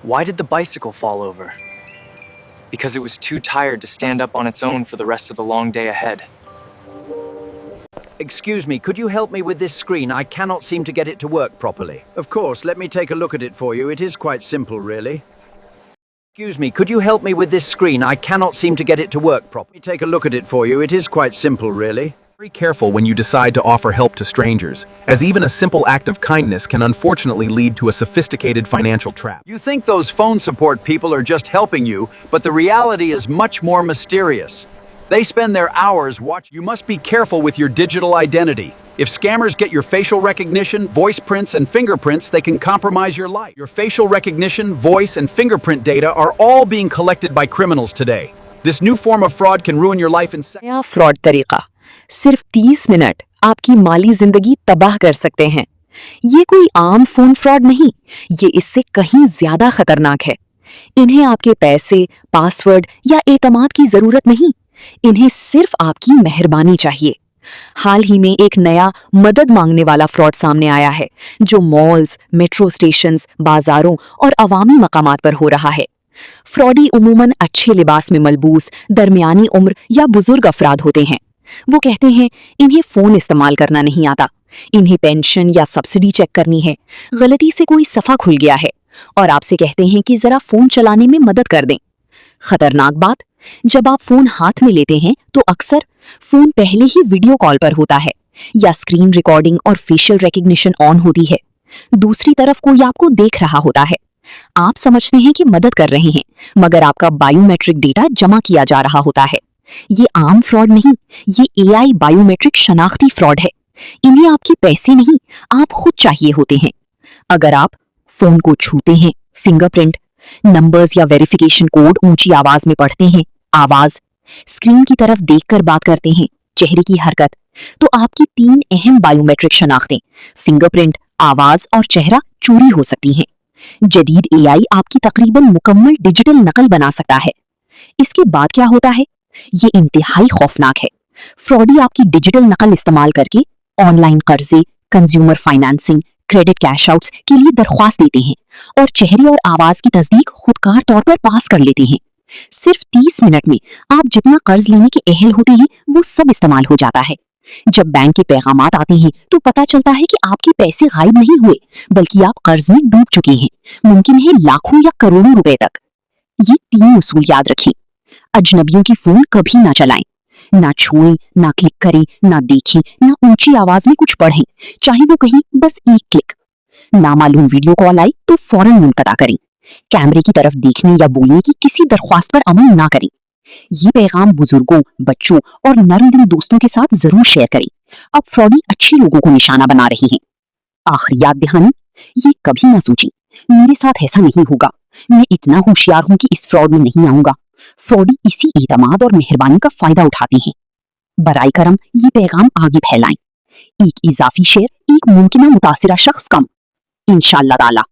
Why did the bicycle fall over? Because it was too tired to stand up on its own for the rest of the long day ahead. Excuse me, could you help me with this screen? I cannot seem to get it to work properly. Of course, let me take a look at it for you. It is quite simple, really. Excuse me, could you help me with this screen? I cannot seem to get it to work properly. Let me take a look at it for you. It is quite simple, really. Very careful when you decide to offer help to strangers, as even a simple act of kindness can unfortunately lead to a sophisticated financial trap. You think those phone support people are just helping you, but the reality is much more mysterious. They spend their hours watching. You must be careful with your digital identity. If scammers get your facial recognition, voice prints, and fingerprints, they can compromise your life. Your facial recognition, voice, and fingerprint data are all being collected by criminals today. This new form of fraud can ruin your life in seconds. नया fraud तरीका सिर्फ 30 minute आपकी माली जिंदगी तबाह कर सकते हैं। ये कोई आम फोन फ्रॉड नहीं, ये इससे कहीं ज्यादा खतरनाक है। इन्हें आपके पैसे, पासवर्ड या एतमाद की जरूरत नहीं, इन्हें सिर्फ आपकी मेहरबानी चाहिए। हाल ही में एक नया मदद मांगने वाला फ्रॉड सामने आया है, जो मॉल्स, मेट्रो स्टेशंस, बाजारों और अवामी मकामात पर हो रहा है। फ्रॉडी उमूमन अच्छे लिबास में मलबूस, दरमियानी उम्र या बुजुर्ग अफराद होते हैं। वो कहते हैं इन्हें फोन इस्तेमाल करना नहीं आता, इन्हें पेंशन या सब्सिडी चेक करनी है, गलती से कोई सफ़ा खुल गया है और आपसे कहते हैं कि ज़रा फ़ोन चलाने में मदद कर दें। खतरनाक बात, जब आप फ़ोन हाथ में लेते हैं तो अक्सर फ़ोन पहले ही वीडियो कॉल पर होता है या स्क्रीन रिकॉर्डिंग और फेशियल रिकग्निशन ऑन होती है। दूसरी तरफ कोई आपको देख रहा होता है। आप समझते हैं कि मदद कर रहे हैं, मगर आपका बायोमेट्रिक डेटा जमा किया जा रहा होता है। ये आम फ्रॉड नहीं, ये एआई बायोमेट्रिक शनाख्ती फ्रॉड है। इन्हें आपके पैसे नहीं, आप खुद चाहिए होते हैं। अगर आप फोन को छूते हैं, फिंगरप्रिंट, नंबर्स या वेरिफिकेशन कोड ऊंची आवाज में पढ़ते हैं, आवाज, स्क्रीन की तरफ देखकर बात करते हैं, चेहरे की हरकत, तो आपकी 3 अहम बायोमेट्रिक शनाख्तें फिंगरप्रिंट, आवाज और चेहरा चोरी हो सकती हैं। जदीद एआई आपकी तकरीबन मुकम्मल डिजिटल नकल बना सकता है। इसके बाद क्या होता है, ये इंतहाई खौफनाक है। फ्रॉडी आपकी डिजिटल नकल इस्तेमाल करके ऑनलाइन कर्जे, consumer financing, credit cash outs के लिए दरख्वास्त देते हैं और चेहरे और आवाज की तस्दीक खुदकार तौर पर पास कर लेते हैं। सिर्फ 30 मिनट में आप जितना कर्ज लेने के अहल होते हैं वो सब इस्तेमाल हो जाता है। जब बैंक के पैगामात आते हैं तो पता चलता है कि आपके पैसे गायब नहीं हुए, बल्कि आप कर्ज में डूब चुके हैं, मुमकिन है लाखों या करोड़ों रुपए तक। ये 3 उसूल याद रखें। अजनबियों की फोन कभी ना चलाएं, ना छुएं, ना क्लिक करें, ना देखें, ना ऊंची आवाज में कुछ पढ़ें, चाहे वो कहीं बस एक क्लिक। नामालूम वीडियो कॉल आई तो फौरन मुनक़ता करें। कैमरे की तरफ देखने या बोलने की किसी दरख्वास्त पर अमल ना करें। ये पैगाम बुजुर्गों, बच्चों और नर्म दिल दोस्तों के साथ जरूर शेयर करें। अब फ्रॉडी अच्छे लोगों को निशाना बना रहे हैं। आखिरी याद दहानी, ये कभी ना सोचें मेरे साथ ऐसा नहीं होगा, मैं इतना होशियार हूं कि इस फ्रॉड में नहीं आऊंगा। फ्रॉडी इसी एतमाद और मेहरबानी का फायदा उठाते हैं। बराए करम ये पैगाम आगे फैलाएं। एक इजाफी शेयर, एक मुमकिन मुतासिरा शख्स कम, इंशाअल्लाह ताला।